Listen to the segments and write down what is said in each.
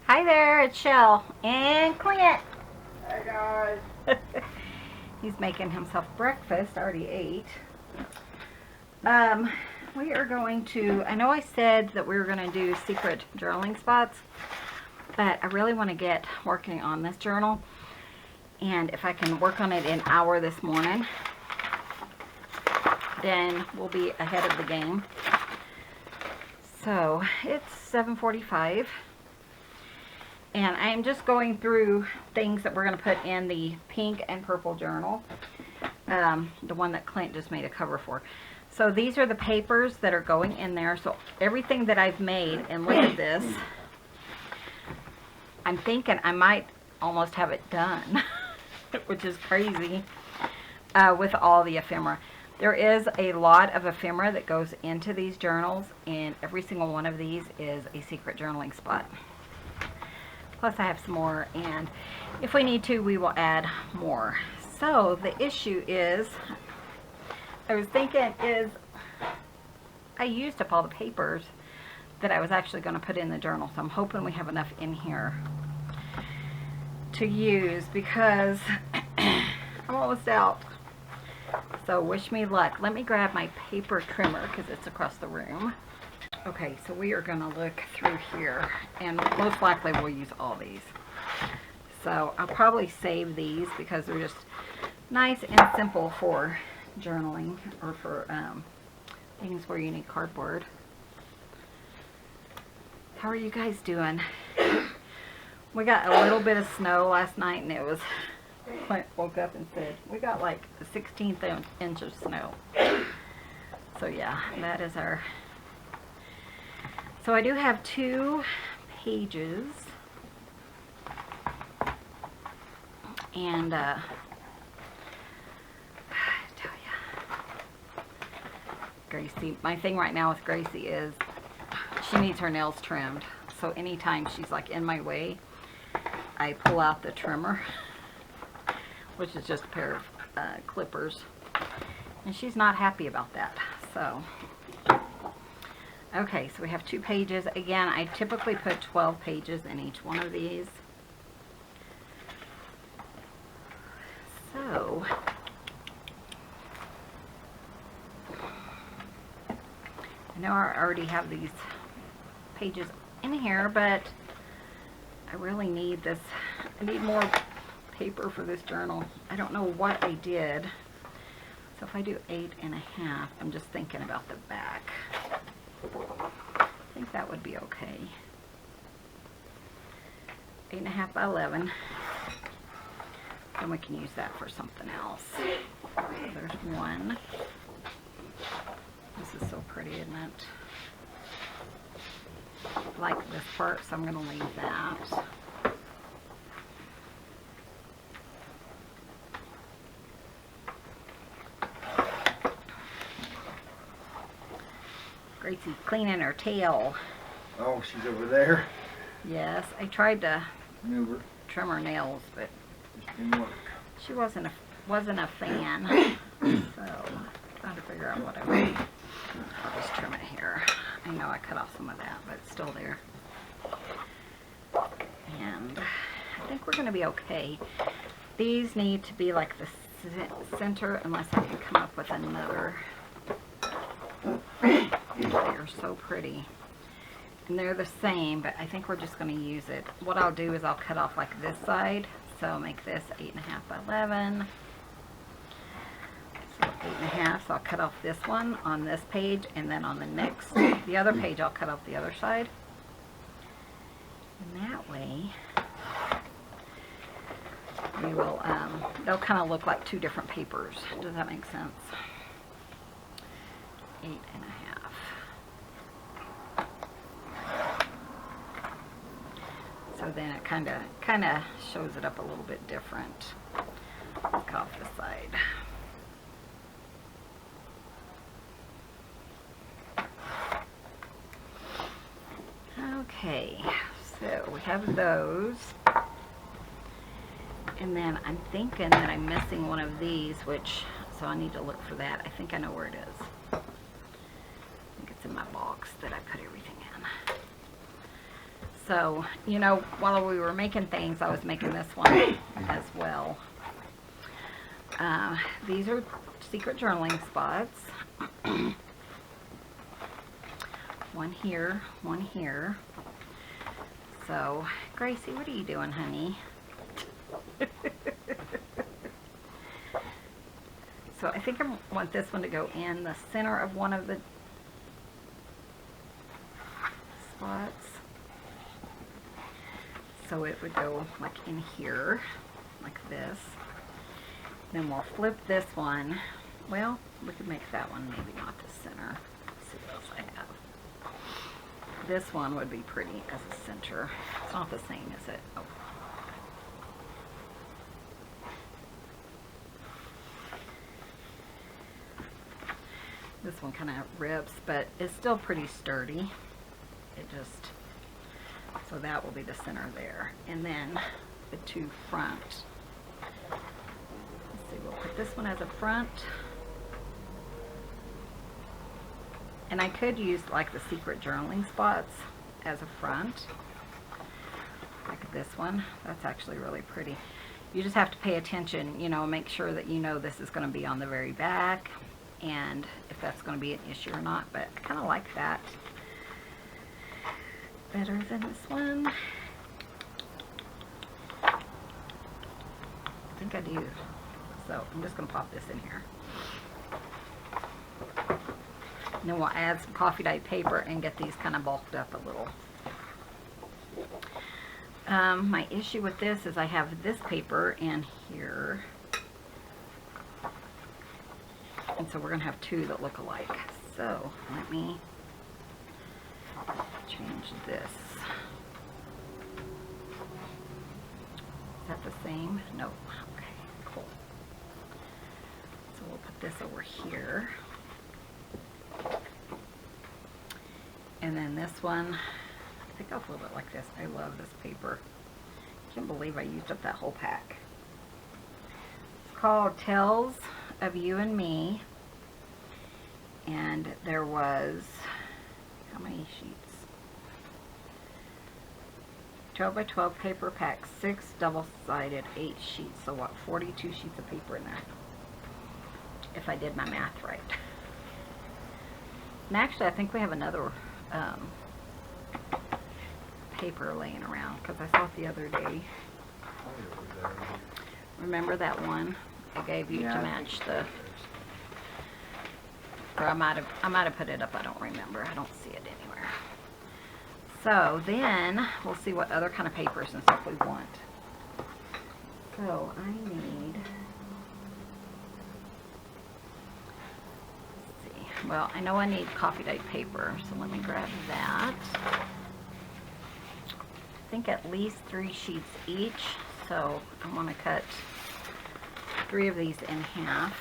Hi there, it's Chelle and Clint. Hey guys. He's making himself breakfast, already ate. We are going to, I know I said that we were going to do secret journaling spots, but I really want to get working on this journal. And if I can work on it in an hour this morning, then we'll be ahead of the game. So it's 7:45. And I am just going through things that we're going to put in the pink and purple journal. The one that Clint just made a cover for. So these are the papers that are going in there. So everything that I've made, and look at this. I'm thinking I might almost have it done, which is crazy, with all the ephemera. There is a lot of ephemera that goes into these journals, and every single one of these is a secret journaling spot. Plus I have some more, and if we need to, we will add more. So the issue is, I was thinking is, I used up all the papers that I was actually going to put in the journal. So I'm hoping we have enough in here to use, because I'm almost out. So wish me luck. Let me grab my paper trimmer because it's across the room. Okay, so we are going to look through here, and most likely we'll use all these. So I'll probably save these because they're just nice and simple for journaling, or for things where you need cardboard. How are you guys doing? We got a little bit of snow last night, and it was, Clint woke up and said, we got like the 16th inch of snow. So yeah, that is our... So I do have 2 pages, and I tell ya, Gracie, my thing right now with Gracie is she needs her nails trimmed. So anytime she's like in my way, I pull out the trimmer, which is just a pair of clippers, and she's not happy about that. So okay, so we have 2 pages. Again, I typically put 12 pages in each one of these. So, I know I already have these pages in here, but I really need this. I need more paper for this journal. I don't know what I did. So if I do 8.5, I'm just thinking about the back. I think that would be okay. 8.5 by 11. Then we can use that for something else. So there's one. This is so pretty, isn't it? I like this part, so I'm going to leave that. Gracie's cleaning her tail. Oh, she's over there. Yes, I tried to Maneuver. trim her nails, but Just didn't work. she wasn't a fan. So trying to figure out what I would. I'll just trim it here. I know I cut off some of that, but it's still there. And I think we're going to be okay. These need to be like the center, unless I can come up with another. They are so pretty, and they're the same, but I think we're just going to use it. What I'll do is I'll cut off like this side, so I'll make this 8.5 by 11. So 8.5, so I'll cut off this one on this page, and then on the other page I'll cut off the other side. And that way we will, they'll kind of look like 2 different papers. Does that make sense? 8.5. So then it kind of shows it up a little bit different. Cut off the side. Okay, so we have those. And then I'm thinking that I'm missing one of these, so I need to look for that. I think I know where it is. I think it's in my box that I put everything in. So, you know, while we were making things, I was making this one as well. These are secret journaling spots. One here, one here. So, Gracie, what are you doing, honey? So I think I want this one to go in the center of one of the spots. So it would go like in here, like this. Then we'll flip this one. Well, we could make that one maybe not the center. Let's see what else I have. This one would be pretty as a center. It's not the same, is it? Oh. This one kind of rips, but it's still pretty sturdy. It just, so that will be the center there. And then the two front. Let's see, we'll put this one as a front. And I could use like the secret journaling spots as a front. Like this one. That's actually really pretty. You just have to pay attention, you know, make sure that you know this is going to be on the very back. And if that's going to be an issue or not. But I kind of like that better than this one. I think I do. So I'm just going to pop this in here. And then we'll add some coffee dyed paper and get these kind of bulked up a little. My issue with this is I have this paper in here. And so we're going to have two that look alike. So let me change this. Is that the same? No. Okay, cool. So we'll put this over here. And then this one, I think I'll flip it like this. I love this paper. I can't believe I used up that whole pack. It's called Tales of You and Me. And there was, how many sheets? 12 by 12 paper pack, 6 double-sided, 8 sheets. So what, 42 sheets of paper in there. If I did my math right. And actually, I think we have another paper laying around because I saw it the other day. Remember that one I gave you to match the, or I might have put it up, I don't remember. I don't see it anywhere. So then we'll see what other kind of papers and stuff we want. So I need, let's see. Well, I know I need coffee dyed paper, so let me grab that. I think at least 3 sheets each, so I want to cut 3 of these in half.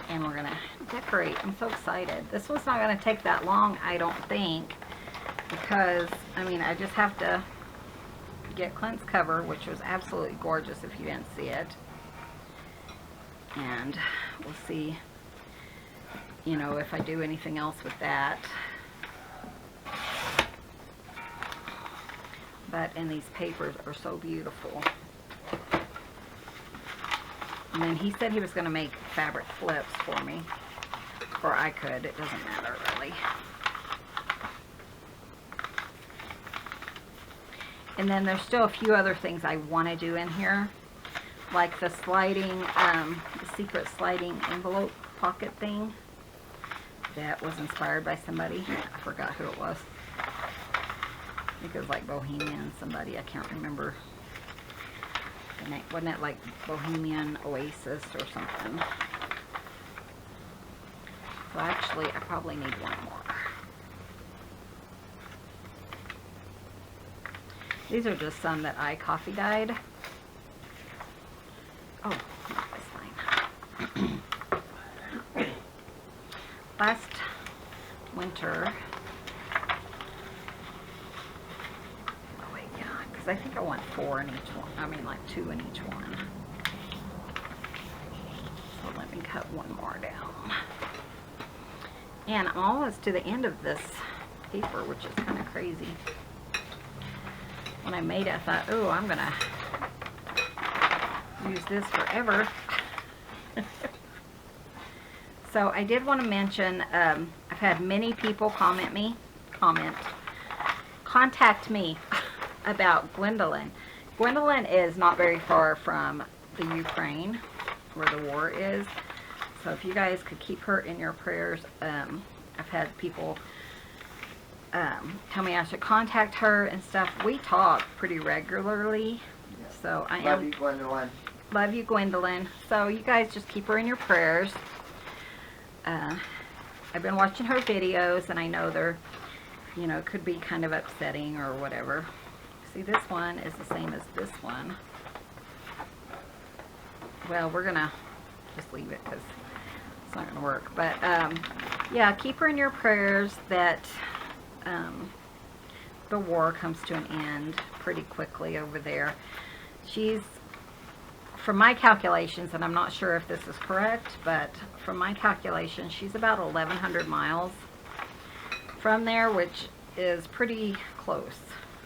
And we're going to decorate. I'm so excited. This one's not going to take that long, I don't think, because, I mean, I just have to get Clint's cover, which was absolutely gorgeous if you didn't see it. And we'll see, you know, if I do anything else with that. But, and these papers are so beautiful. And then he said he was going to make fabric flips for me. Or I could. It doesn't matter, really. And then there's still a few other things I want to do in here. Like the sliding, the secret sliding envelope pocket thing. That was inspired by somebody. I forgot who it was. I think it was like Bohemian somebody. I can't remember. Wasn't it like Bohemian Oasis or something? So actually, I probably need one more. These are just some that I coffee dyed. Oh, that's fine. Last winter, I think I want 4 in each one. I mean, like 2 in each one. So let me cut one more down. And I'm almost to the end of this paper, which is kind of crazy. When I made it, I thought, oh, I'm gonna use this forever. So I did want to mention, I've had many people contact me about Gwendolyn. Gwendolyn is not very far from the Ukraine, where the war is. So if you guys could keep her in your prayers. I've had people tell me I should contact her and stuff. We talk pretty regularly. Yeah. So I Love you, Gwendolyn. Love you, Gwendolyn. So you guys just keep her in your prayers. I've been watching her videos, and I know they're, you know, could be kind of upsetting or whatever. See, this one is the same as this one. Well, we're gonna just leave it because it's not gonna work. But yeah, keep her in your prayers that the war comes to an end pretty quickly over there. She's, from my calculations, and I'm not sure if this is correct, but from my calculations, she's about 1,100 miles from there, which is pretty close.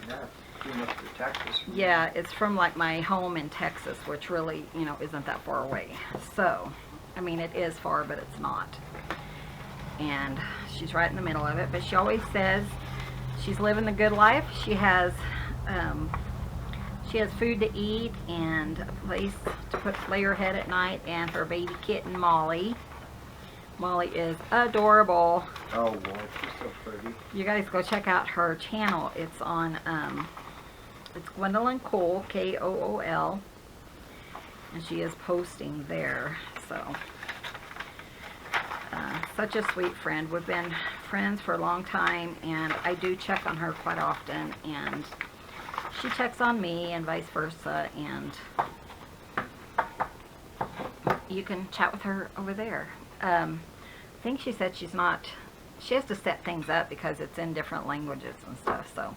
Yeah, pretty much to Texas. Yeah, it's from like my home in Texas, which really, you know, isn't that far away. So, I mean, it is far, but it's not. And she's right in the middle of it, but she always says she's living the good life. She has food to eat and a place to lay her head at night, and her baby kitten Molly. Molly is adorable. Oh, boy, she's so pretty. You guys go check out her channel. It's on, it's Gwendolyn Cole, K-O-O-L, and she is posting there. So, such a sweet friend. We've been friends for a long time, and I do check on her quite often, and she checks on me and vice versa, and you can chat with her over there. I think she said she has to set things up because it's in different languages and stuff, so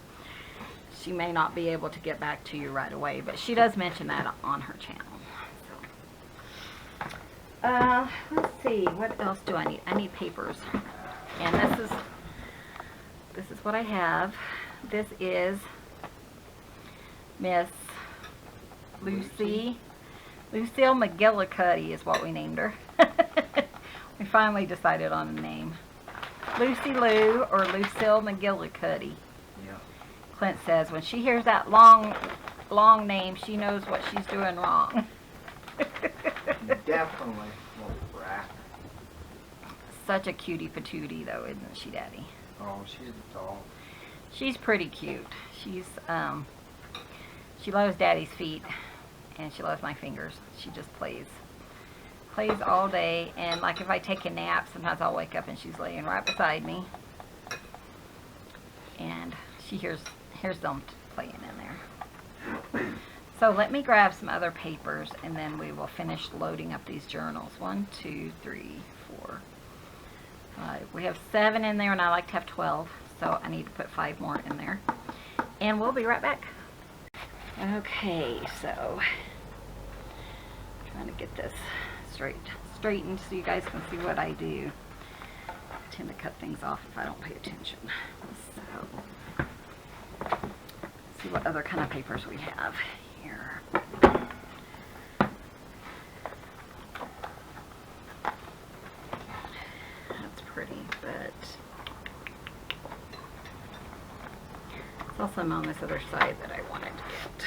she may not be able to get back to you right away, but she does mention that on her channel. So, let's see, what else do I need? I need papers, and this is what I have. This is Miss Lucille McGillicuddy is what we named her. We finally decided on a name. Lucy Lou or Lucille McGillicuddy. Yeah. Clint says when she hears that long name, she knows what she's doing wrong. Definitely little brat. Such a cutie patootie though, isn't she, Daddy? Oh, she's a doll. She's pretty cute. She's she loves Daddy's feet, and she loves my fingers. She just plays all day, and like if I take a nap, sometimes I'll wake up and she's laying right beside me, and she hears them playing in there. So let me grab some other papers, and then we will finish loading up these journals. 1, 2, 3, 4, 5. We have 7 in there, and I like to have 12, so I need to put 5 more in there, and we'll be right back. Okay, so trying to get this straightened so you guys can see what I do. I tend to cut things off if I don't pay attention. So, let's see what other kind of papers we have here. That's pretty, but there's also some on this other side that I wanted to get.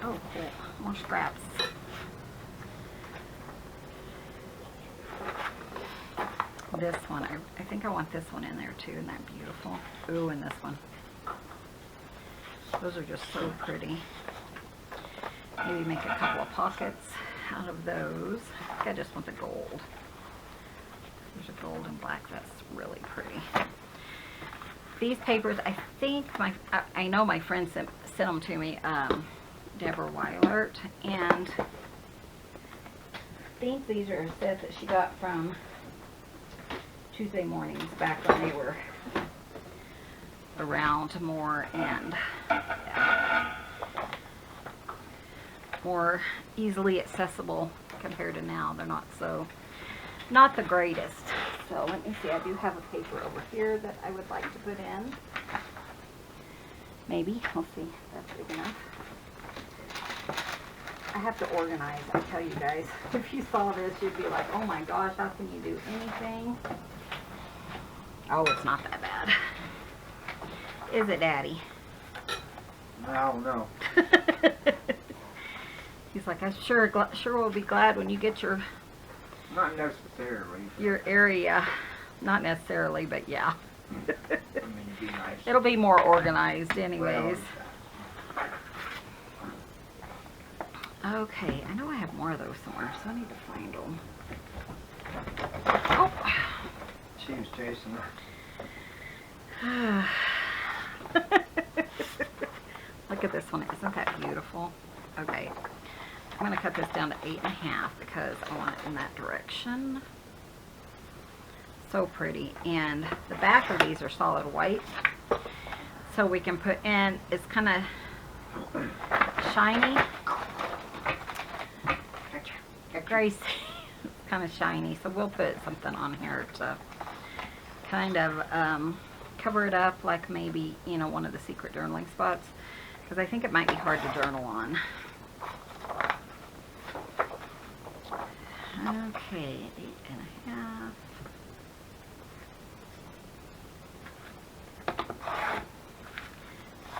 Oh, cool. More scraps. This one, I think I want this one in there too. Isn't that beautiful? Ooh, and this one. Those are just so pretty. Maybe make a couple of pockets out of those. I think I just want the gold. There's a gold and black. That's really pretty. These papers, I think I know my friend sent them to me, Deborah Weilert, and I think these are a set that she got from Tuesday Mornings back when they were around more and yeah, more easily accessible compared to now. They're not the greatest. So let me see, I do have a paper over here that I would like to put in. Maybe, we'll see if that's big enough. I have to organize, I tell you guys. If you saw this, you'd be like, oh my gosh, how can you do anything? Oh, it's not that bad. Is it, Daddy? No, no. He's like, I sure will be glad when you get your Not necessarily. area. Not necessarily, but yeah. I mean, it'd be nice. It'll be more organized anyways. Okay, I know I have more of those somewhere, so I need to find them. Oh! She was chasing her. Look at this one. Isn't that beautiful? Okay. I'm going to cut this down to 8.5 because I want it in that direction. So pretty. And the back of these are solid white. So we can put in, it's kind of shiny. Grace, it's kind of shiny. So we'll put something on here to kind of cover it up, like maybe, you know, one of the secret journaling spots, because I think it might be hard to journal on. Okay, 8.5.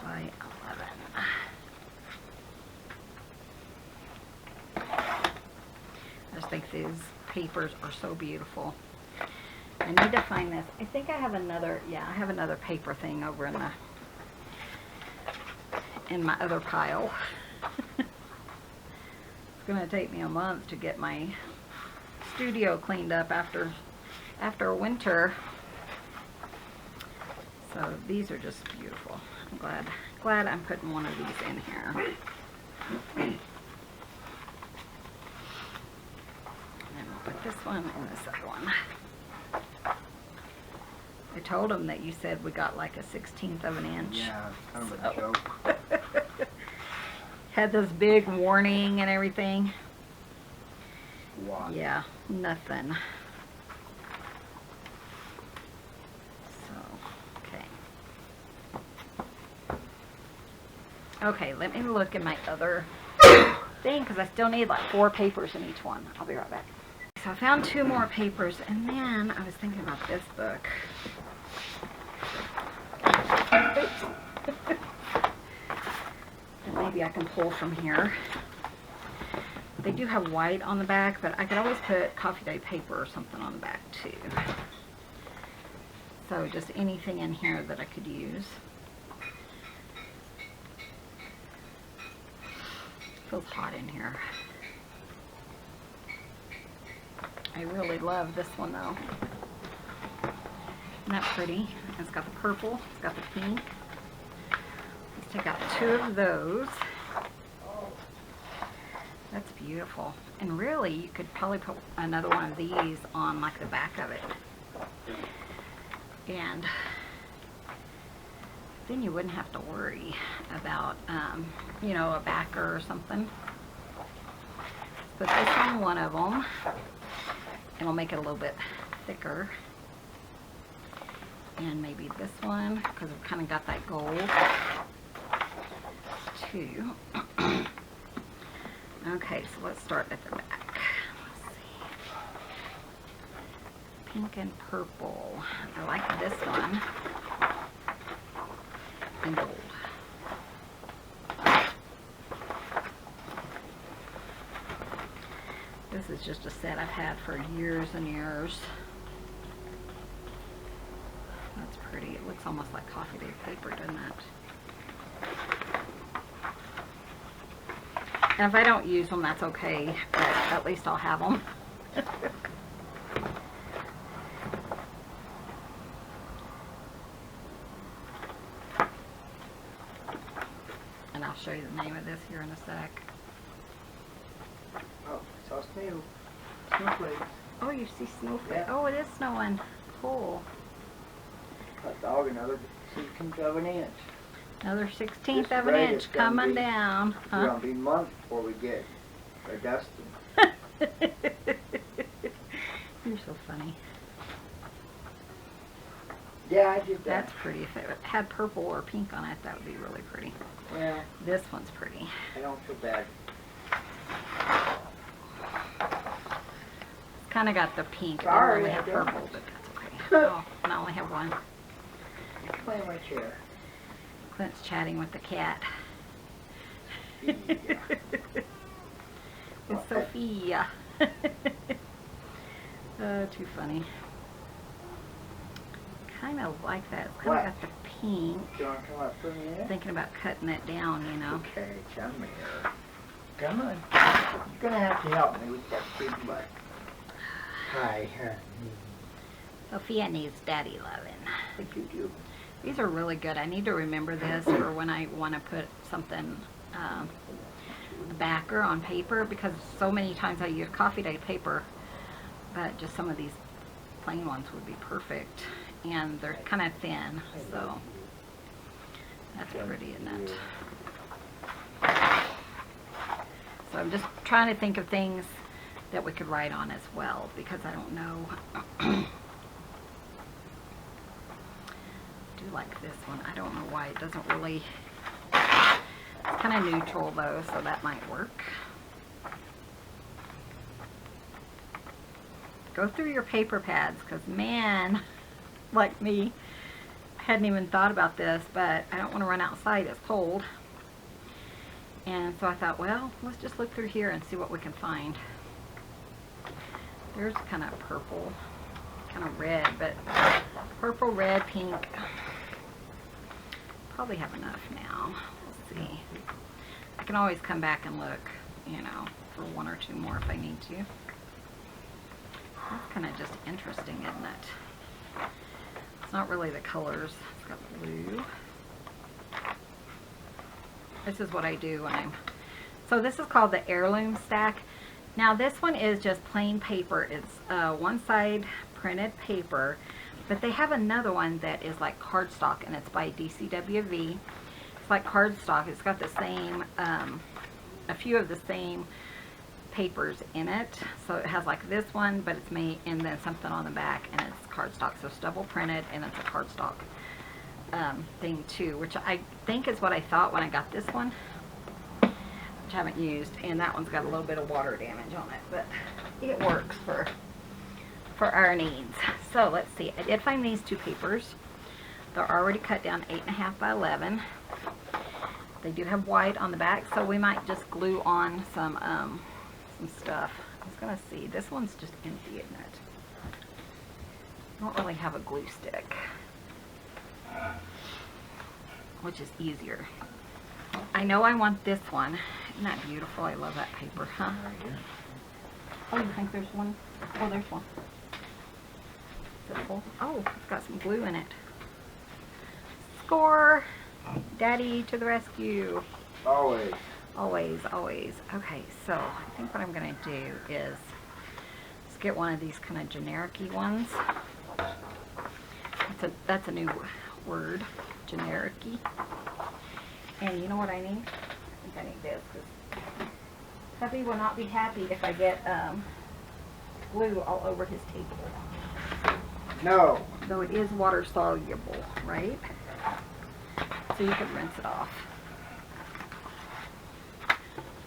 By 11. I just think these papers are so beautiful. I need to find this. I think I have another, yeah, I have another paper thing over in my other pile. It's going to take me a month to get my studio cleaned up after winter. So these are just beautiful. I'm glad I'm putting one of these in here. And then we'll put this one and this other one. I told them that you said we got like a 1/16 of an inch. Yeah, kind of a joke. Had this big warning and everything. What? Yeah, nothing. So, okay. Okay, let me look at my other thing because I still need like 4 papers in each one. I'll be right back. So I found 2 more papers, and then I was thinking about this book. And maybe I can pull from here. They do have white on the back, but I could always put coffee day paper or something on the back too. So just anything in here that I could use. Feels hot in here. I really love this one though. Isn't that pretty? It's got the purple, it's got the pink. Let's take out 2 of those. That's beautiful. And really, you could probably put another one of these on like the back of it. And then you wouldn't have to worry about, you know, a backer or something. Let's put this on one of them. It'll make it a little bit thicker. And maybe this one, because we've kind of got that gold too. Okay, so let's start at the back. Let's see. Pink and purple. I like this one. And gold. This is just a set I've had for years and years. That's pretty. It looks almost like coffee day paper, doesn't it? And if I don't use them, that's okay, but at least I'll have them. And I'll show you the name of this here in a sec. Oh, I saw snail. Snowflakes. Oh, you see snowflake. Yeah. Oh, it is snowing. Cool. A dog and other 16th of an inch. Another 16th This of an rate inch is gonna coming be- down. It's Huh? gonna be months before we get a dusting. You're so funny. Yeah, I did that. That's pretty. If it had purple or pink on it, that would be really pretty. Well, This one's pretty. I don't feel bad. It's kind of got the pink. It Sorry, only I have don't. purple, but that's okay. Oh, and I only have one. Play my chair. Clint's chatting with the cat. Yeah. It's Sophia. Too funny. Kind of like that. It's kind What? of got the pink. Do you want to come up for a minute? Thinking about cutting it down, you know. Okay, come here. Come on. You're gonna have to help me with that big butt. Hi, honey. Sophia needs daddy loving. What you do? These are really good. I need to remember this for when I want to put something, a backer on paper, because so many times I use coffee day paper, but just some of these plain ones would be perfect. And they're kind of thin, so that's pretty, isn't it? So I'm just trying to think of things that we could write on as well, because I don't know. I do like this one. I don't know why it doesn't really, it's kind of neutral though, so that might work. Go through your paper pads, because man, like me, hadn't even thought about this, but I don't want to run outside. It's cold. And so I thought, well, let's just look through here and see what we can find. There's kind of purple, kind of red, but purple, red, pink. Probably have enough now. Let's see. I can always come back and look, you know, for one or two more if I need to. That's kind of just interesting, isn't it? It's not really the colors. It's got blue. This is what I do when I'm... So this is called the heirloom stack. Now this one is just plain paper. It's one side printed paper, but they have another one that is like cardstock, and it's by DCWV. It's like cardstock. It's got the same, a few of the same papers in it. So it has like this one, but it's made, and then something on the back, and it's cardstock. So it's double printed, and it's a cardstock thing too, which I think is what I thought when I got this one, which I haven't used. And that one's got a little bit of water damage on it, but it works for our needs. So let's see. I did find these two papers. They're already cut down 8.5 by 11. They do have white on the back, so we might just glue on some stuff. I was gonna see. This one's just empty, isn't it? I don't really have a glue stick, which is easier. I know I want this one. Isn't that beautiful? I love that paper, huh? Oh, you think there's one? Oh, there's one. Is it full? Oh, it's got some glue in it. Score! Daddy to the rescue. Always. Always, always. Okay, so I think what I'm going to do is let's get one of these kind of generic-y ones. That's a new word, generic-y. And you know what I need? I think I need this, because hubby will not be happy if I get glue all over his table. No. Though it is water soluble, right? So you could rinse it off.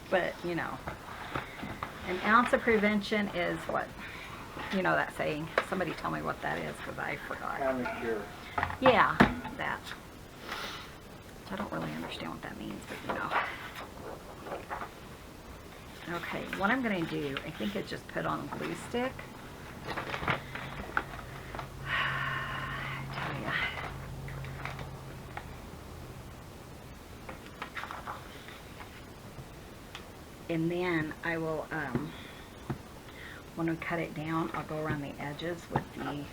But, you know, an ounce of prevention is what? You know that saying. Somebody tell me what that is, because I forgot. Amateur. Yeah, that. I don't really understand what that means, but you know. Okay, what I'm going to do, I think is just put on a glue stick. I tell ya. And then I will, when we cut it down, I'll go around the edges with the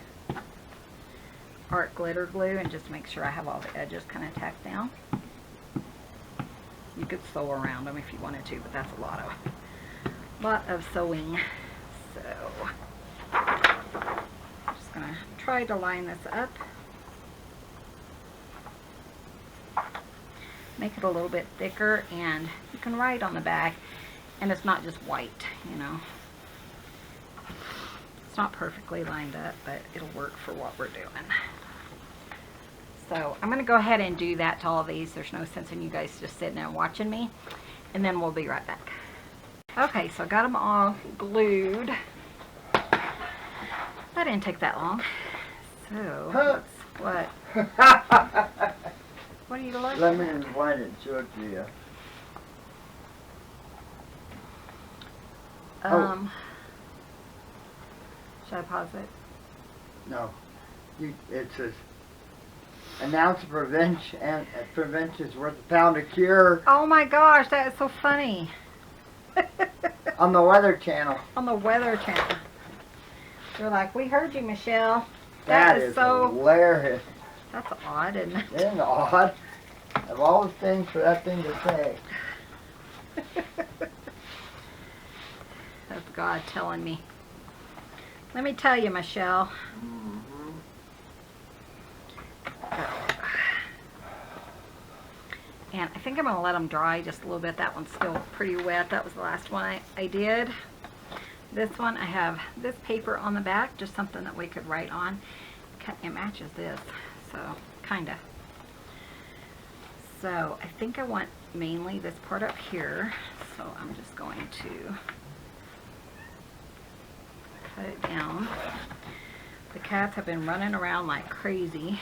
art glitter glue and just make sure I have all the edges kind of tacked down. You could sew around them if you wanted to, but that's a lot of sewing. So I'm just gonna try to line this up. make it a little bit thicker, and you can write on the back, and it's not just white, you know. It's not perfectly lined up, but it'll work for what we're doing. So I'm going to go ahead and do that to all of these. There's no sense in you guys just sitting there watching me, and then we'll be right back. Okay, so I got them all glued. That didn't take that long. So, what? What are you looking Let me at? explain it to you. Should I pause it? No. It says, an ounce of prevention is worth a pound of cure. Oh my gosh, that is so funny. On the Weather Channel. On the Weather Channel. They're like, we heard you, Michelle. That is so hilarious. That's odd, isn't it? Isn't it odd? Of all the things for that thing to say. That's God telling me. Let me tell you, Michelle. And I think I'm going to let them dry just a little bit. That one's still pretty wet. That was the last one I did. This one, I have this paper on the back, just something that we could write on. It matches this, so kind of. So I think I want mainly this part up here. So I'm just going to cut it down. The cats have been running around like crazy,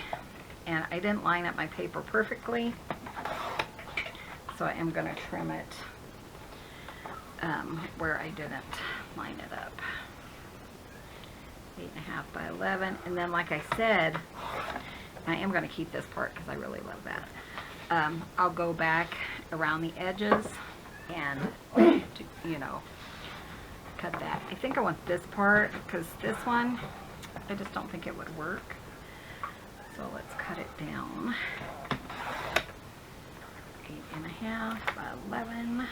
and I didn't line up my paper perfectly. So I am going to trim it where I didn't line it up. 8.5 by 11, and then like I said, I am going to keep this part because I really love that. I'll go back around the edges and, you know, cut that. I think I want this part because this one, I just don't think it would work. So let's cut it down. 8.5 by 11.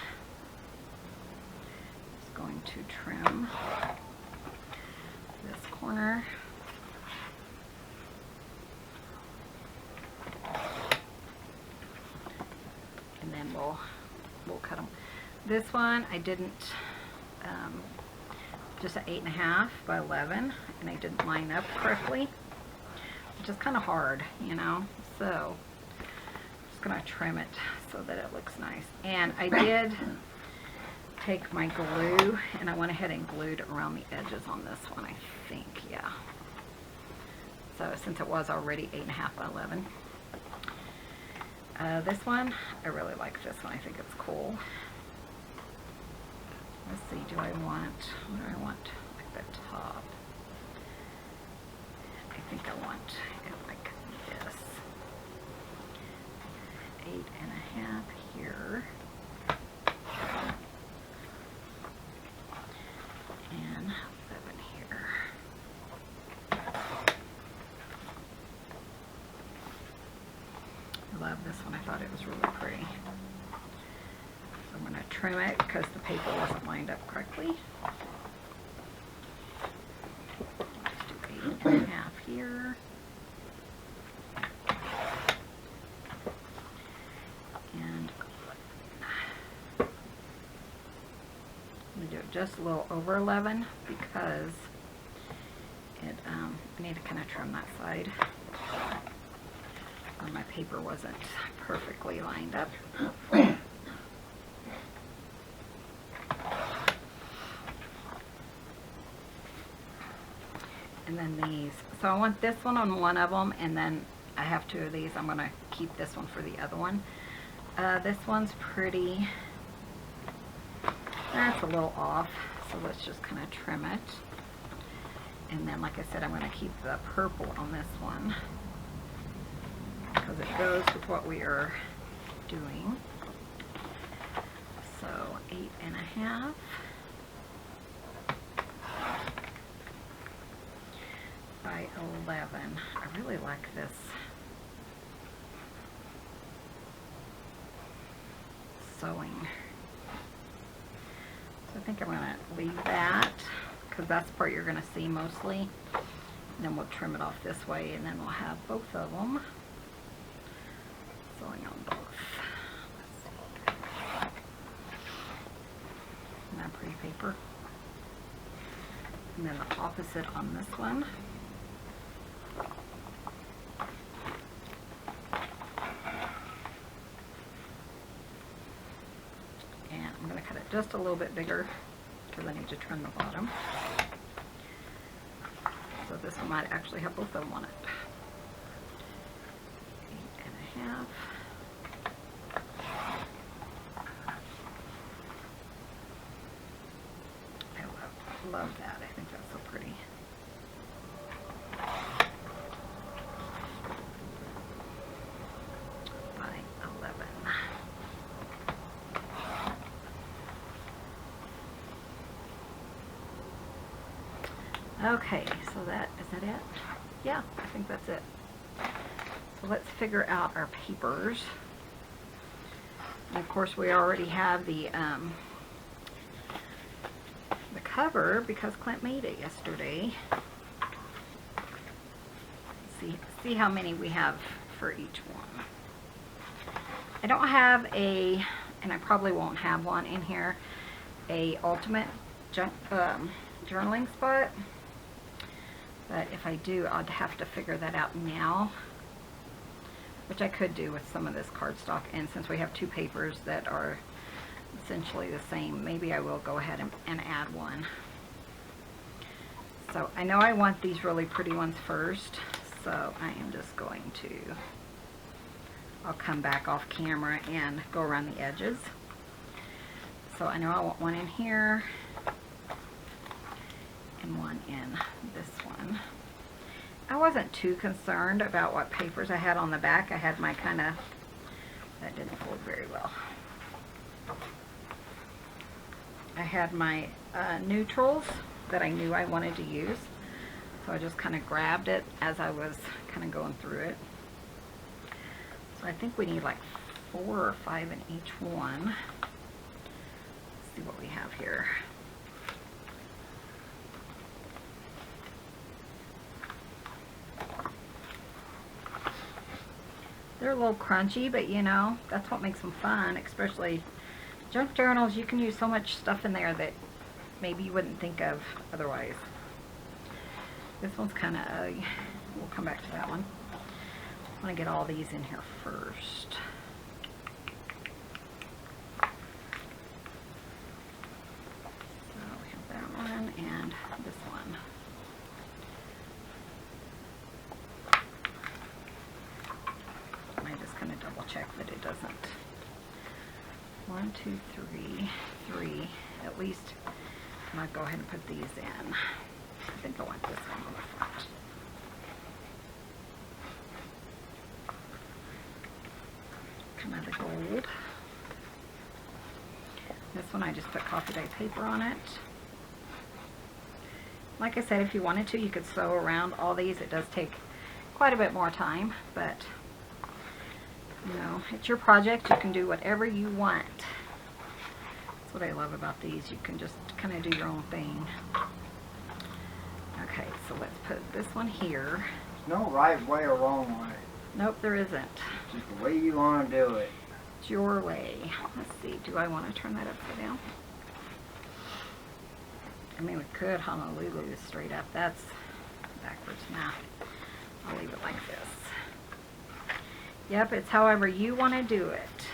Just going to trim this corner. And then we'll cut them. This one I didn't, just an 8.5 by 11, and I didn't line up correctly, which is kind of hard, you know. So gonna trim it so that it looks nice. And I did take my glue and I went ahead and glued around the edges on this one, I think, yeah. So since it was already 8.5 by 11. This one, I really like this one. I think it's cool. Let's see, what do I want like the top? I think I want it like this. 8.5 here, and 11 here. I love this one. I thought it was really pretty. So I'm going to trim it because the paper wasn't lined up correctly. Let's do 8.5 here. Just a little over 11 because it I need to kind of trim that side where my paper wasn't perfectly lined up. And then these, so I want this one on one of them, and then I have two of these. I'm going to keep this one for the other one. This one's pretty. That's a little off, so let's just kind of trim it. And then, like I said, I'm going to keep the purple on this one because it goes with what we are doing. So 8.5 by 11. I really like this sewing. So I think I'm going to leave that because that's the part you're going to see mostly. And then we'll trim it off this way, and then we'll have both of them sewing on both. pretty paper. And then the opposite on this one. And I'm going to cut it just a little bit bigger because I need to trim the bottom. So this one might actually have both of them on it. 8.5. I love that. I think that's so pretty. By 11. Okay, so is that it? Yeah, I think that's it. So let's figure out our papers. And of course, we already have the cover because Clint made it yesterday. See how many we have for each one. I don't have a, and I probably won't have one in here, a ultimate journaling spot. But if I do, I'd have to figure that out now, which I could do with some of this cardstock. And since we have two papers that are essentially the same, maybe I will go ahead and add one. So I know I want these really pretty ones first, so I am just going to, I'll come back off camera and go around the edges. So I know I want one in here and one in this one. I wasn't too concerned about what papers I had on the back. I had my kind of, that didn't fold very well. I had my neutrals that I knew I wanted to use. So I just kind of grabbed it as I was kind of going through it. So I think we need like 4 or 5 in each one. Let's see what we have here. They're a little crunchy, but you know, that's what makes them fun, especially junk journals. You can use so much stuff in there that maybe you wouldn't think of otherwise. This one's kind of, we'll come back to that one. I want to get all these in here first. So we have that one and this one. I just kind of double check that it doesn't. 1, 2, 3, 3. At least I'm going to go ahead and put these in. I think I want this one on the front. Kind of the gold. This one I just put coffee dye paper on it. Like I said, if you wanted to, you could sew around all these. It does take quite a bit more time, but you know, it's your project. You can do whatever you want. That's what I love about these. You can just kind of do your own thing. Okay, so let's put this one here. There's no right way or wrong way. Nope, there isn't. Just the way you want to do it. It's your way. Let's see, do I want to turn that upside down? I mean, we could Honolulu straight up. That's backwards. Nah, I'll leave it like this. Yep, it's however you want to do it.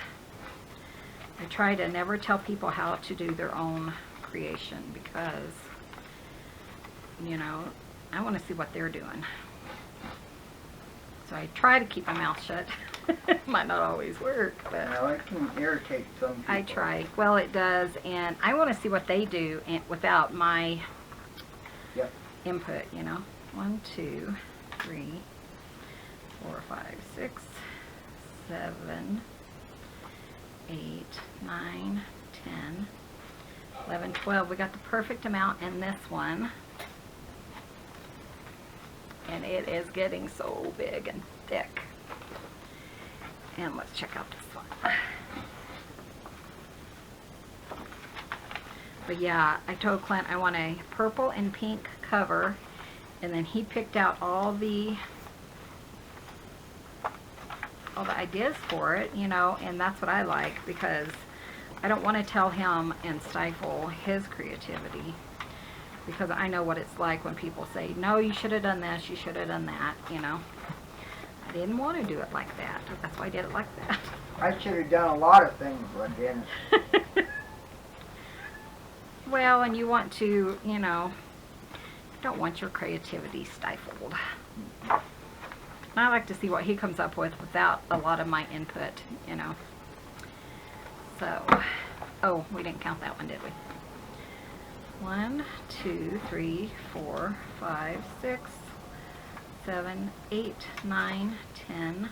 I try to never tell people how to do their own creation because, you know, I want to see what they're doing. So I try to keep my mouth shut. Might not always work, but Now it can irritate some people. I try. Well, it does, and I want to see what they do and without my input, you know. 1, 2, 3, 4, 5, 6, 7, 8, 9, 10, 11, 12. We got the perfect amount in this one. And it is getting so big and thick. And let's check out this one. But yeah, I told Clint I want a purple and pink cover, and then he picked out all the ideas for it, you know, and that's what I like because I don't want to tell him and stifle his creativity, because I know what it's like when people say, no, you should have done this, you should have done that, you know. I didn't want to do it like that. That's why I did it like that. I should have done a lot of things, but didn't. Well, and you want to, you know, you don't want your creativity stifled. And I like to see what he comes up with without a lot of my input, you know. So, oh, we didn't count that one, did we? 1, 2, 3, 4, 5, 6, 7, 8, 9, 10,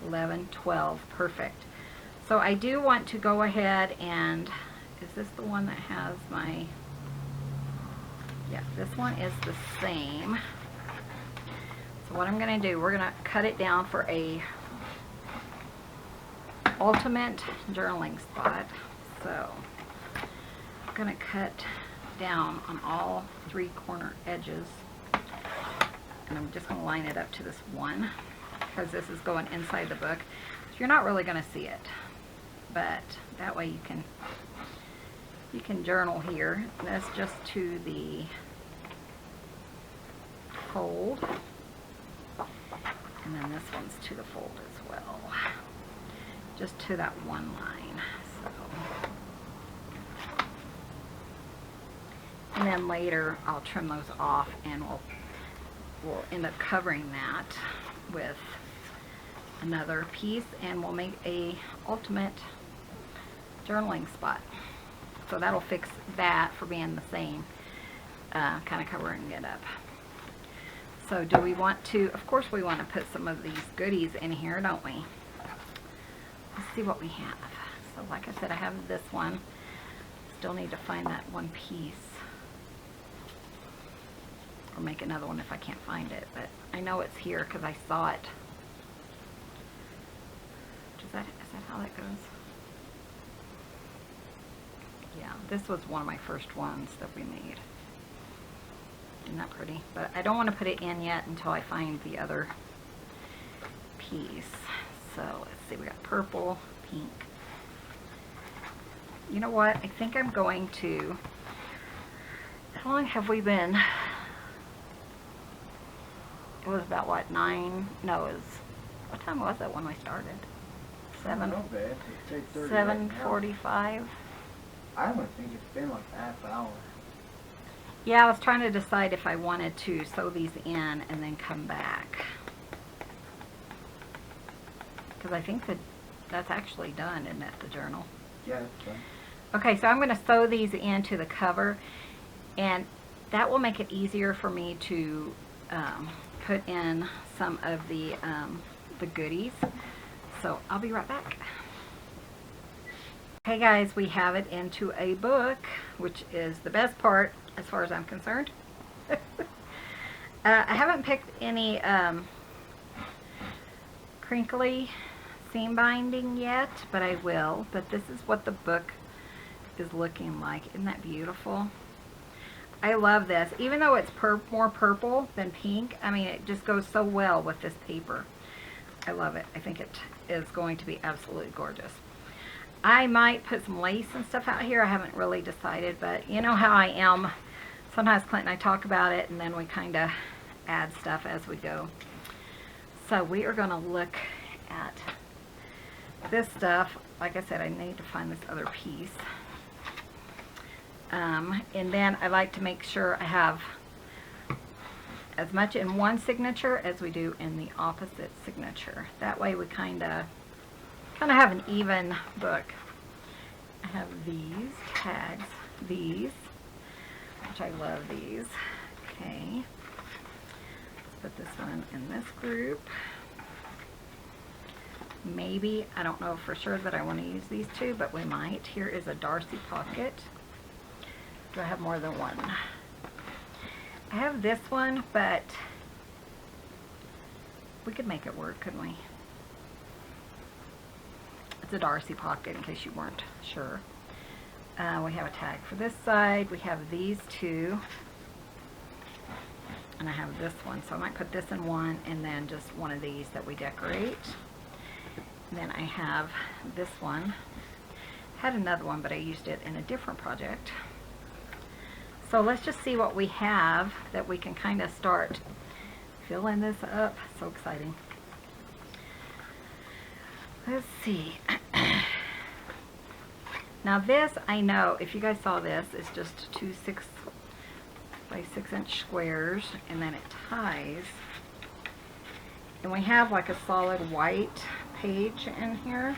11, 12. Perfect. So I do want to go ahead and, is this the one that has my, yeah, this one is the same. So what I'm going to do, we're going to cut it down for a ultimate journaling spot. So I'm going to cut down on all 3 corner edges, and I'm just going to line it up to this one, because this is going inside the book. So you're not really going to see it, but that way you can journal here. That's just to the fold, and then this one's to the fold as well, just to that one line. So, and then later I'll trim those off, and we'll end up covering that with another piece, and we'll make a ultimate journaling spot. So that'll fix that for being the same, kind of covering it up. So do we want to, of course we want to put some of these goodies in here, don't we? Let's see what we have. So like I said, I have this one. Still need to find that one piece, or make another one if I can't find it, but I know it's here because I saw it. Is that how that goes? Yeah, this was one of my first ones that we made. Isn't that pretty? But I don't want to put it in yet until I find the other piece. So let's see, we got purple, pink. You know what? I think I'm going to, how long have we been? It was about what, 9? No, it was, what time was it when we started? 7:45. I would think it's been like half hour. Yeah, I was trying to decide if I wanted to sew these in and then come back, because I think that that's actually done, isn't it, the journal? Yeah, it's done. Okay, so I'm going to sew these into the cover, and that will make it easier for me to put in some of the goodies. So I'll be right back. Hey guys, we have it into a book, which is the best part as far as I'm concerned. I haven't picked any crinkly seam binding yet, but I will. But this is what the book is looking like. Isn't that beautiful? I love this. Even though it's more purple than pink, I mean, it just goes so well with this paper. I love it. I think it is going to be absolutely gorgeous. I might put some lace and stuff out here. I haven't really decided, but you know how I am. Sometimes Clint and I talk about it, and then we kind of add stuff as we go. So we are going to look at this stuff. Like I said, I need to find this other piece. And then I like to make sure I have as much in one signature as we do in the opposite signature. That way we kind of have an even book. I have these tags, these, which I love these. Okay, let's put this one in this group. Maybe, I don't know for sure that I want to use these two, but we might. Here is a Darcy pocket. Do I have more than one? I have this one, but we could make it work, couldn't we? It's a Darcy pocket, in case you weren't sure. We have a tag for this side. We have these two. And I have this one. So I might put this in one, and then just one of these that we decorate. And then I have this one. had another one, but I used it in a different project. So let's just see what we have that we can kind of start filling this up. So exciting. Let's see. Now this, I know, if you guys saw this, it's just 2 6 by 6 inch squares, and then it ties. And we have like a solid white page in here.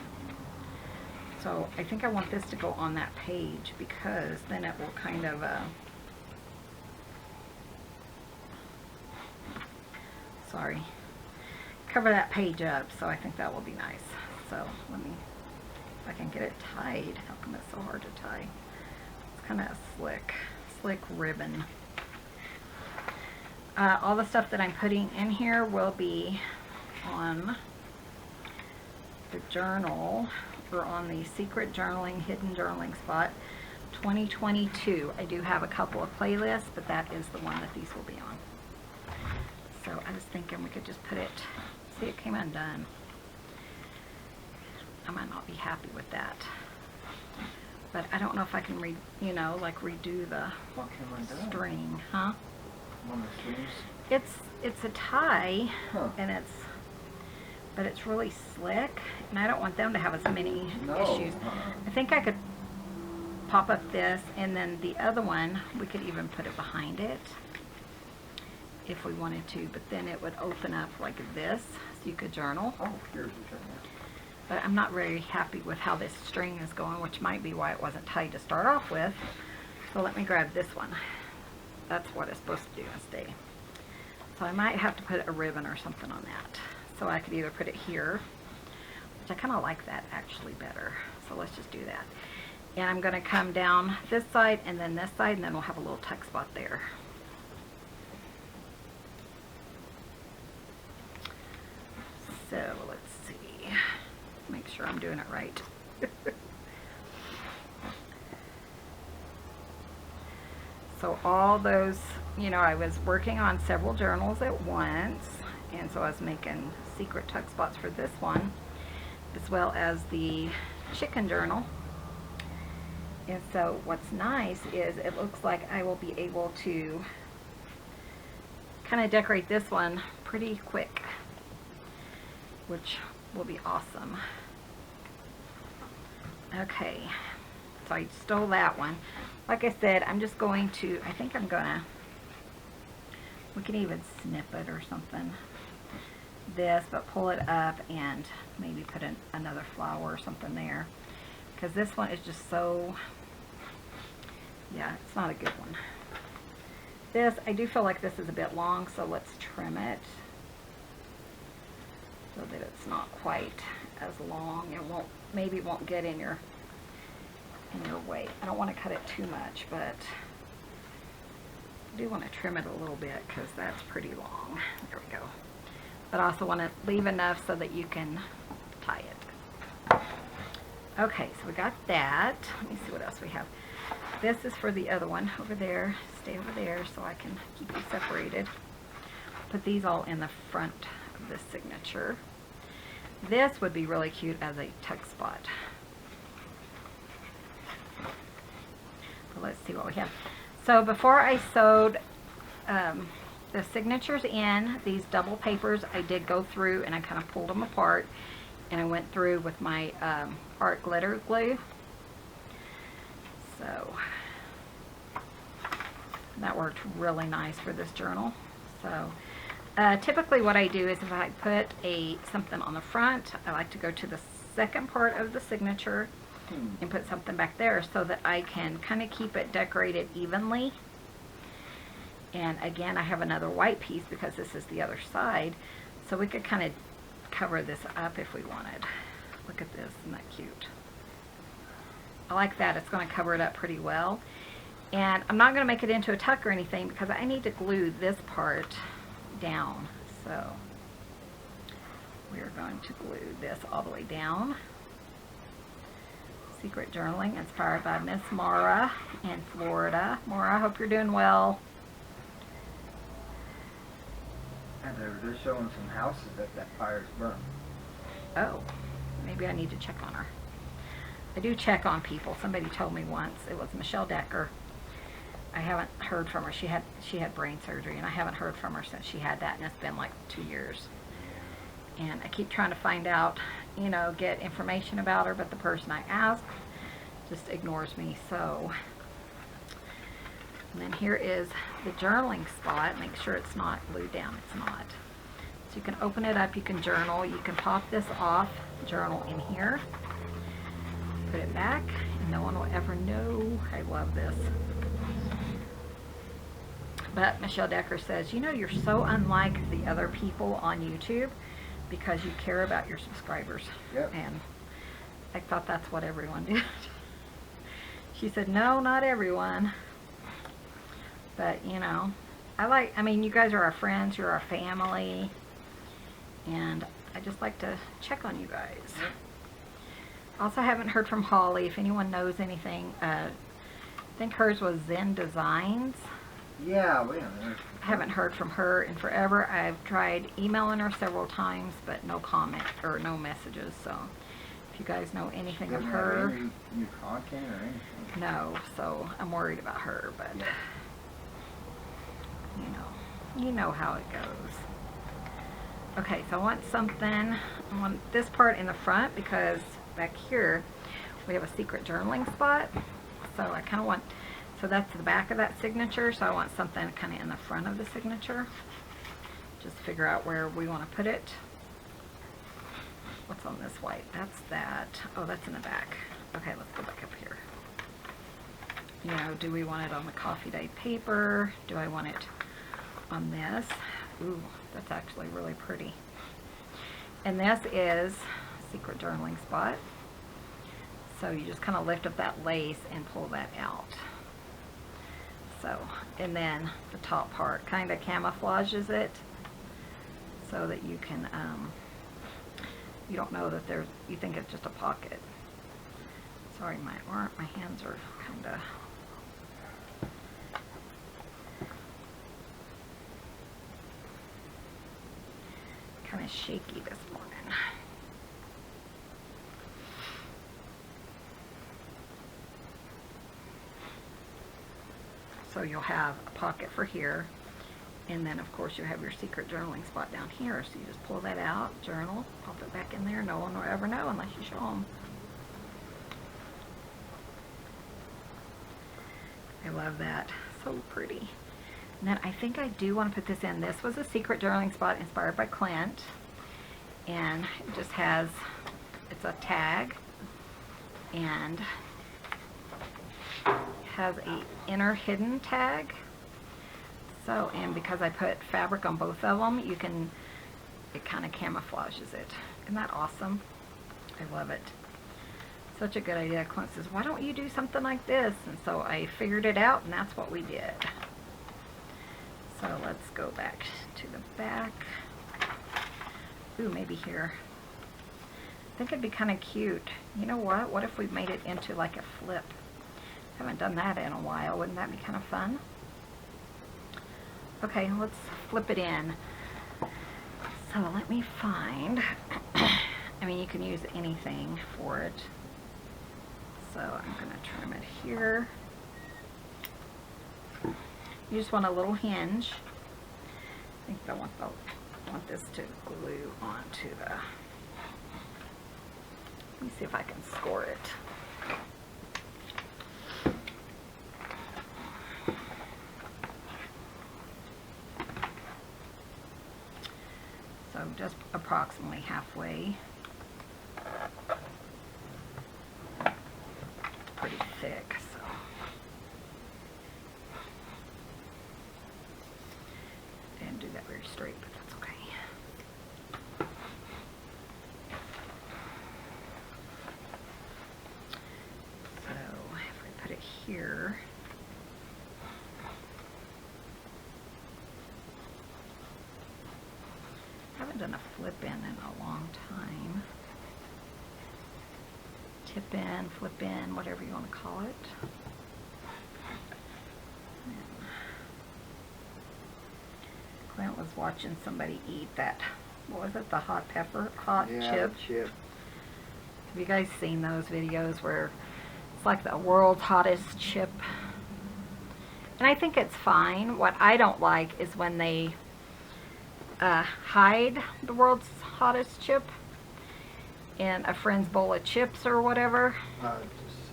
So I think I want this to go on that page, because then it will kind of cover that page up. So I think that will be nice. So let me, if I can get it tied. How come it's so hard to tie? It's kind of a slick ribbon. All the stuff that I'm putting in here will be on the journal, or on the Secret Journaling, Hidden Journaling Spot 2022. I do have a couple of playlists, but that is the one that these will be on. So I was thinking we could just put it, see, it came undone. I might not be happy with that. But I don't know if I can redo the string, huh? On the sleeves? It's a tie, Huh. and but it's really slick, and I don't want them to have as many issues. I think I could pop up this, and then the other one, we could even put it behind it if we wanted to, but then it would open up like this, so you could journal. Oh, here's the journal. But I'm not very happy with how this string is going, which might be why it wasn't tied to start off with. So let me grab this one. That's what it's supposed to do and stay. So I might have to put a ribbon or something on that. So I could either put it here, which I kind of like that actually better. So let's just do that. And I'm going to come down this side and then this side, and then we'll have a little tuck spot there. So let's see. Make sure I'm doing it right. So all those, I was working on several journals at once, and so I was making secret tuck spots for this one, as well as the chicken journal. And so what's nice is it looks like I will be able to kind of decorate this one pretty quick, which will be awesome. Okay, so I stole that one. Like I said, I'm just going to, I think I'm gonna, we can even snip it or something, this, but pull it up and maybe put in another flower or something there, because this one is just so, yeah, it's not a good one. This, I do feel like this is a bit long, so let's trim it so that it's not quite as long. It won't, maybe it won't get in your way. I don't want to cut it too much, but I do want to trim it a little bit because that's pretty long. There we go. But I also want to leave enough so that you can tie it. Okay, so we got that. Let me see what else we have. This is for the other one over there. Stay over there so I can keep you separated. Put these all in the front of the signature. This would be really cute as a tuck spot. So let's see what we have. So before I sewed the signatures in these double papers, I did go through and I kind of pulled them apart, and I went through with my art glitter glue. So that worked really nice for this journal. So typically what I do is if I put something on the front, I like to go to the second part of the signature and put something back there so that I can kind of keep it decorated evenly. And again, I have another white piece because this is the other side, so we could kind of cover this up if we wanted. Look at this, isn't that cute? I like that. It's going to cover it up pretty well. And I'm not going to make it into a tuck or anything because I need to glue this part down. So we're going to glue this all the way down. Secret Journaling, inspired by Miss Mara in Florida. Mara, I hope you're doing well. And they're showing some houses that fire's burned. Oh, maybe I need to check on her. I do check on people. Somebody told me once, it was Michelle Decker. I haven't heard from her. She had brain surgery, and I haven't heard from her since she had that, and it's been like 2 years. And I keep trying to find out, you know, get information about her, but the person I ask just ignores me. So, and then here is the journaling spot. Make sure it's not glued down. It's not. So you can open it up. You can journal. You can pop this off, journal in here, put it back, and no one will ever know. I love this. But Michelle Decker says, you know, you're so unlike the other people on YouTube because you care about your subscribers. Yep. And I thought that's what everyone did. She said, no, not everyone. But, you know, I mean, you guys are our friends, you're our family, and I just like to check on you guys. Yep. Also, haven't heard from Holly. If anyone knows anything, I think hers was Zen Designs. Yeah, we haven't. I haven't heard from her in forever. I've tried emailing her several times, but no comment or no messages. So if you guys know anything of her, Any new content or anything? no. So I'm worried about her, but Yeah. you know how it goes. Okay, so I want something. I want this part in the front because back here we have a secret journaling spot. So I kind of want. So that's the back of that signature, so I want something kind of in the front of the signature. Just figure out where we want to put it. What's on this white? That's that. Oh, that's in the back. Okay, let's go back up here. You know, do we want it on the coffee day paper? Do I want it on this? Ooh, that's actually really pretty. And this is secret journaling spot. So you just kind of lift up that lace and pull that out. So, and then the top part kind of camouflages it so that you can, you don't know that you think it's just a pocket. Sorry, my hands are kind of shaky this morning. So you'll have a pocket for here, and then of course you'll have your secret journaling spot down here. So you just pull that out, journal, pop it back in there. No one will ever know unless you show them. I love that. So pretty. And then I think I do want to put this in. This was a secret journaling spot inspired by Clint, and it just has, it's a tag, and has a inner hidden tag. So, and because I put fabric on both of them, you can, it kind of camouflages it. Isn't that awesome? I love it. Such a good idea. Clint says, why don't you do something like this? And so I figured it out, and that's what we did. So let's go back to the back. Ooh, maybe here. I think it'd be kind of cute. You know what? What if we made it into like a flip? Haven't done that in a while. Wouldn't that be kind of fun? Okay, let's flip it in. So let me find, I mean, you can use anything for it. So I'm going to trim it here. You just want a little hinge. I think I want this to glue onto the, let me see if I can score it. So just approximately halfway. Pretty thick, so. Didn't do that very straight, but that's okay. So if I put it here, I haven't done a flip in a long time. Tip in, flip in, whatever you want to call it. Clint was watching somebody eat that, what was it, the hot pepper, hot Yeah, chip? chip. Have you guys seen those videos where it's like the world's hottest chip? And I think it's fine. What I don't like is when they hide the world's hottest chip in a friend's bowl of chips or whatever. Just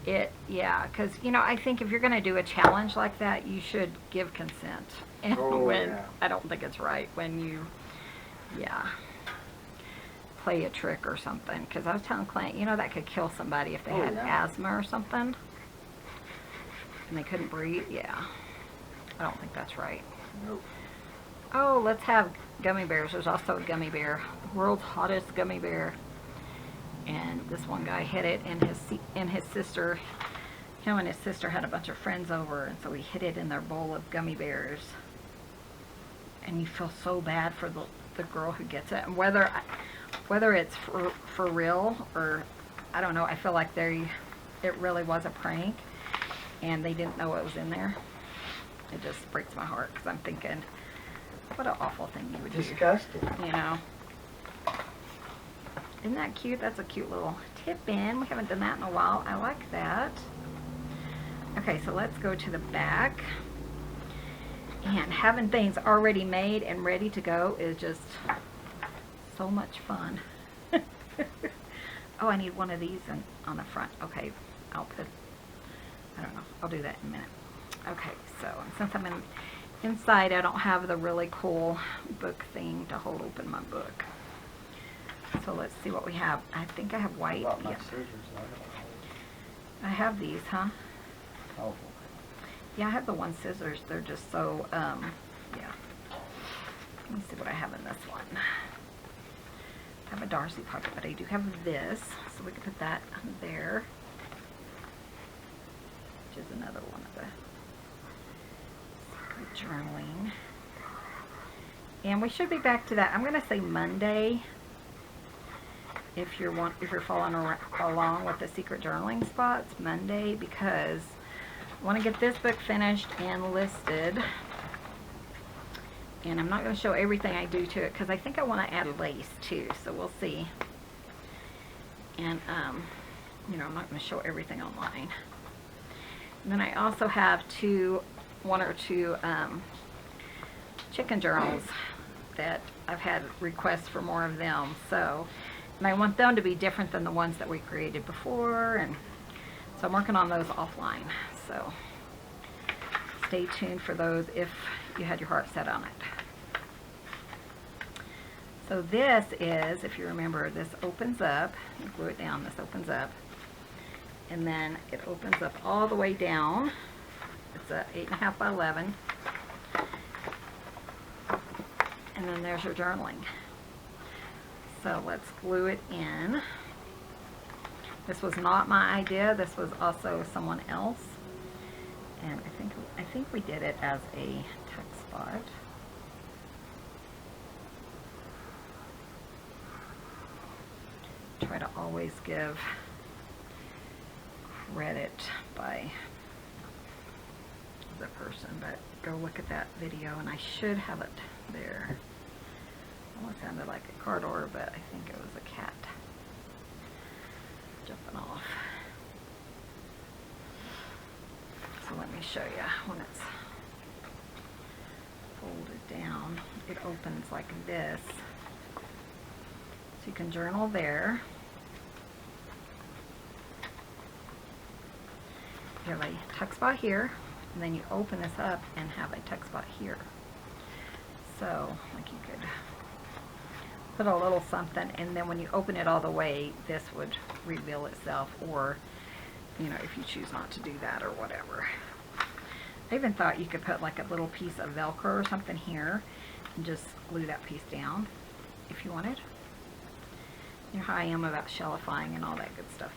sickening. Yeah, because, you know, I think if you're going to do a challenge like that, you should give consent. And Yeah. I don't think it's right when you, play a trick or something. Because I was telling Clint, you know, that could kill somebody if they had asthma or something. And they couldn't breathe. Yeah. I don't think that's right. Nope. Oh, let's have gummy bears. There's also a gummy bear. The world's hottest gummy bear. And this one guy hid it in his sister. Him and his sister had a bunch of friends over, and so he hid it in their bowl of gummy bears. And you feel so bad for the girl who gets it. And whether it's for real or, I don't know, I feel like it really was a prank and they didn't know what was in there. It just breaks my heart because I'm thinking, what an awful thing you would do. Disgusting. You know. Isn't that cute? That's a cute little tip-in. We haven't done that in a while. I like that. Okay, so let's go to the back. And having things already made and ready to go is just so much fun. Oh, I need one of these on the front. Okay, I don't know. I'll do that in a minute. Okay, so since I'm inside, I don't have the really cool book thing to hold open my book. So let's see what we have. I think I have white. About my Yeah. scissors, I have these, huh? Oh. Yeah, I have the one scissors. They're just so, yeah. Let me see what I have in this one. I have a Darcy pocket, but I do have this, so we can put that there. Which is another one of the journaling. And we should be back to that. I'm going to say Monday. If you're following along with the secret journaling spots, Monday, because I want to get this book finished and listed. And I'm not going to show everything I do to it because I think I want to add lace too, so we'll see. And, you know, I'm not going to show everything online. And then I also have one or two chicken journals that I've had requests for more of them. So, and I want them to be different than the ones that we created before, and so I'm working on those offline. So stay tuned for those if you had your heart set on it. So this is, if you remember, this opens up. You glue it down. This opens up, and then it opens up all the way down. It's a 8.5 by 11, and then there's your journaling. So let's glue it in. This was not my idea. This was also someone else. And I think we did it as a tuck spot. Try to always give credit by the person, but go look at that video and I should have it there. Almost sounded like a car door, but I think it was a cat jumping off. So let me show you when it's folded down. It opens like this. So you can journal there. You have a tuck spot here, and then you open this up and have a tuck spot here. So, like you could put a little something, and then when you open it all the way, this would reveal itself, or, you know, if you choose not to do that or whatever. I even thought you could put like a little piece of Velcro or something here and just glue that piece down if you wanted. You know how I am about shellifying and all that good stuff.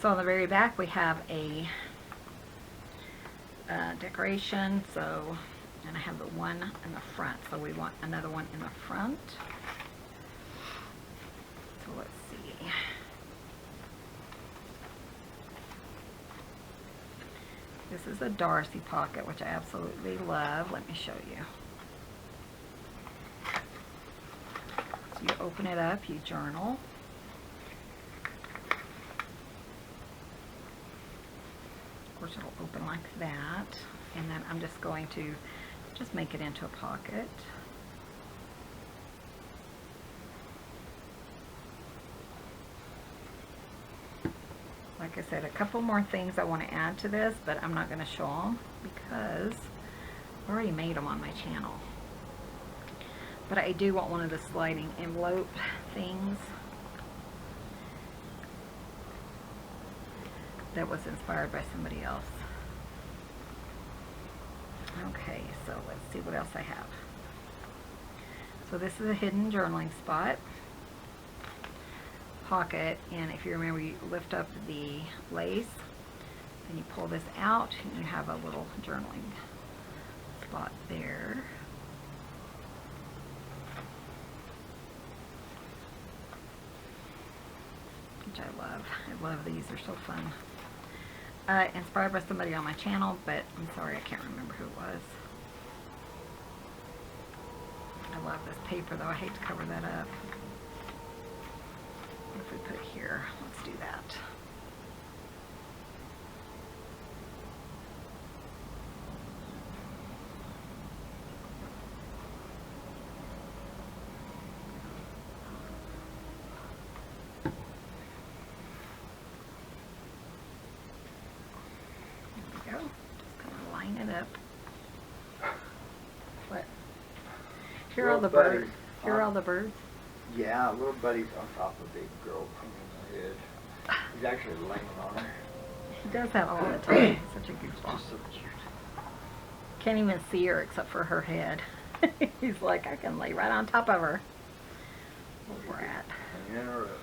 So on the very back we have a decoration, so, and I have the one in the front, so we want another one in the front. So let's see. This is a Darcy pocket, which I absolutely love. Let me show you. So you open it up, you journal. course it'll open like that. And then I'm just going to just make it into a pocket. Like I said, a couple more things I want to add to this, but I'm not going to show them because I already made them on my channel. But I do want one of the sliding envelope things that was inspired by somebody else. Okay, so let's see what else I have. So this is a hidden journaling spot pocket, and if you remember, you lift up the lace and you pull this out and you have a little journaling spot there. Which I love. I love these, they're so fun. Inspired by somebody on my channel, but I'm sorry, I can't remember who it was. I love this paper though, I hate to cover that up. What if we put it here? Let's do that. There we go. Just gonna line it up. What? Here are all the birds. Here are all the birds. Yeah, little buddy's on top of a big girl in the head. He's actually laying on her. He does that all the time. He's such a goofball. Just so cute. Can't even see her except for her head. He's like, I can lay right on top of her. Where we're at. Hanging her up.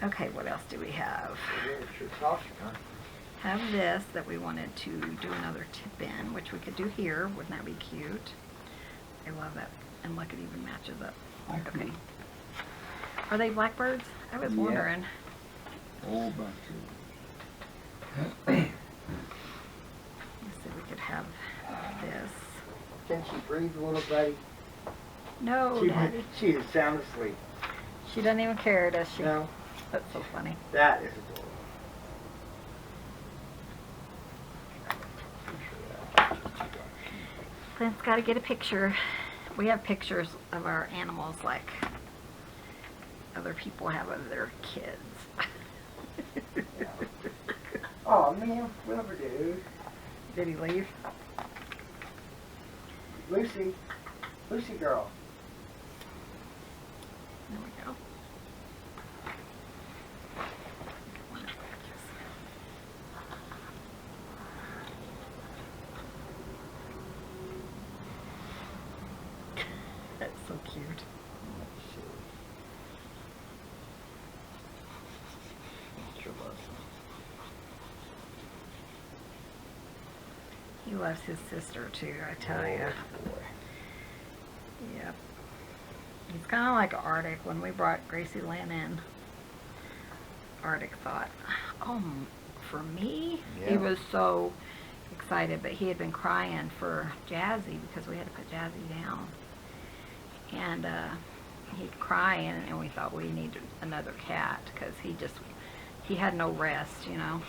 Okay, what else do we have? It's your coffee, huh? Have this that we wanted to do another tip in, which we could do here. Wouldn't that be cute? I love that. And look, it even matches up. Okay. Are they blackbirds? I was wondering. Whole bunch of Let's see, we could have this. Can she breathe, little buddy? No, Daddy. She is sound asleep. She doesn't even care, does she? No. That's so funny. That is adorable. Clint's got to get a picture. We have pictures of our animals like other people have of their kids. Oh man, whatever, dude. Did he leave? Lucy. Lucy girl. There we go. That's so cute. He loves his sister too, I tell you. Yep. He's kind of like Arctic. When we brought Gracie Lynn in, Arctic thought, oh, for me? Yeah. He was so excited, but he had been crying for Jazzy because we had to put Jazzy down. And he'd cry, and we thought we needed another cat because he had no rest, you know.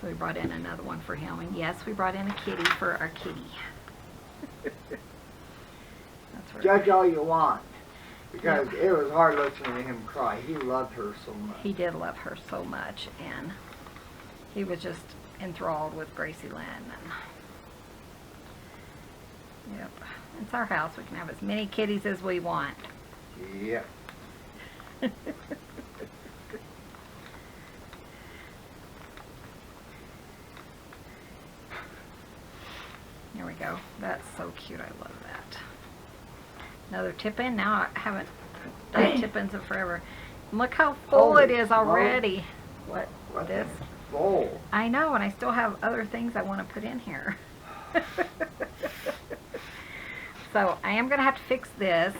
So we brought in another one for him. And yes, we brought in a kitty for our kitty. That's Judge all you want. Because it was hard listening to him cry. He loved her so much. He did love her so much. And he was just enthralled with Gracie Lynn. And yep. It's our house. We can have as many kitties as we want. Yep. There we go. That's so cute. I love that. Another tip-in. Now I haven't done tip-ins in forever. And look how full it is already. What? This? Full. I know, and I still have other things I want to put in here. So I am going to have to fix this,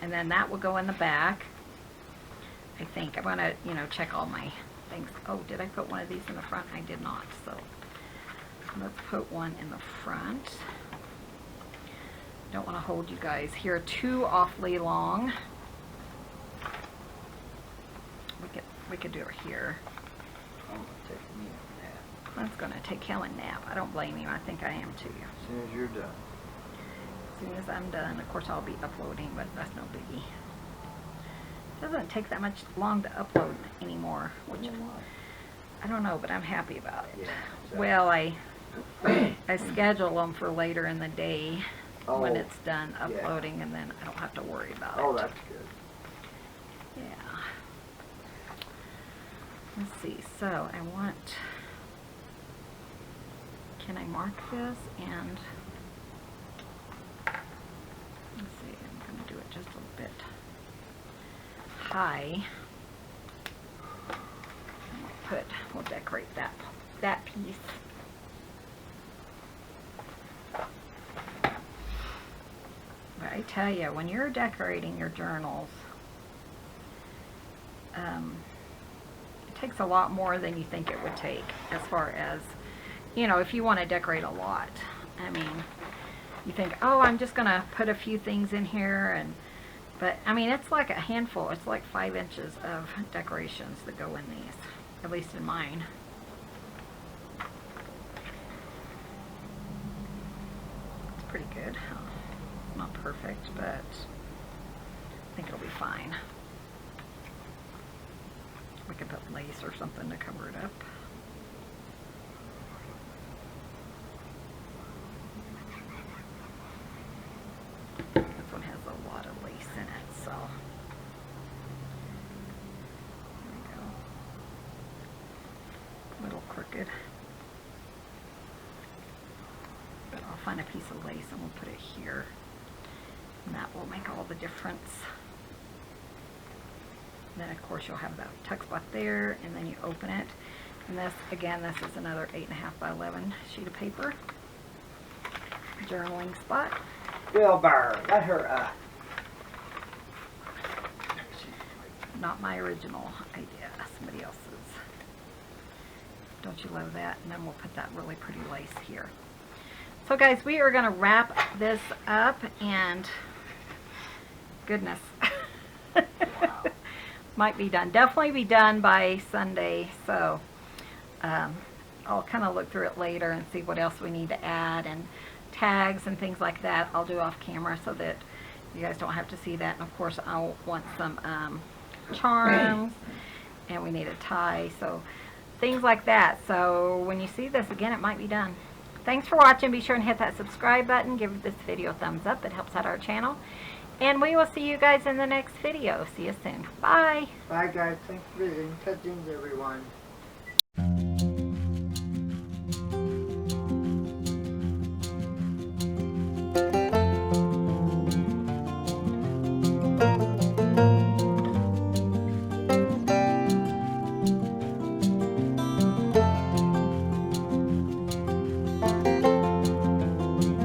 and then that will go in the back. I think I'm going to, check all my things. Oh, did I put one of these in the front? I did not. So let's put one in the front. Don't want to hold you guys here too awfully long. We could do it here. I'm going to take me Clint's going to take Helen nap. I don't blame him. I think I am too. As soon as you're done. As soon as I'm done, of course I'll be uploading, but that's no biggie. It doesn't take that much long to upload anymore, which I don't know, but I'm happy about it. Yeah, so- Well, I schedule them for later in the day when it's done uploading, and then I don't have to worry about it. Oh, that's good. Yeah. Let's see. So I want. Can I mark this and? Let's see. I'm going to do it just a little bit high. We'll decorate that piece. But I tell you, when you're decorating your journals, it takes a lot more than you think it would take, as far as, you know, if you want to decorate a lot. I mean, you think, oh, I'm just going to put a few things in here, but I mean, it's like a handful. It's like 5 inches of decorations that go in these, at least in mine. It's pretty good. It's not perfect, but I think it'll be fine. We could put lace or something to cover it up. This one has a lot of lace in it, so there we go. A little crooked. But I'll find a piece of lace and we'll put it here. And that will make all the difference. And then of course you'll have that tuck spot there, and then you open it. And this, again, this is another 8.5 by 11 sheet of paper. Journaling spot. Wilbur, let her up. Not my original idea, somebody else's. Don't you love that? And then we'll put that really pretty lace here. So guys, we are going to wrap this up, and goodness. Might be done. Definitely be done by Sunday. So I'll kind of look through it later and see what else we need to add, and tags and things like that I'll do off camera so that you guys don't have to see that. And of course I'll want some charms, and we need a tie, so things like that. So when you see this again, it might be done. Thanks for watching. Be sure and hit that subscribe button. Give this video a thumbs up. It helps out our channel. And we will see you guys in the next video. See you soon. Bye. Bye, guys. Thanks for visiting. Cutscenes, everyone.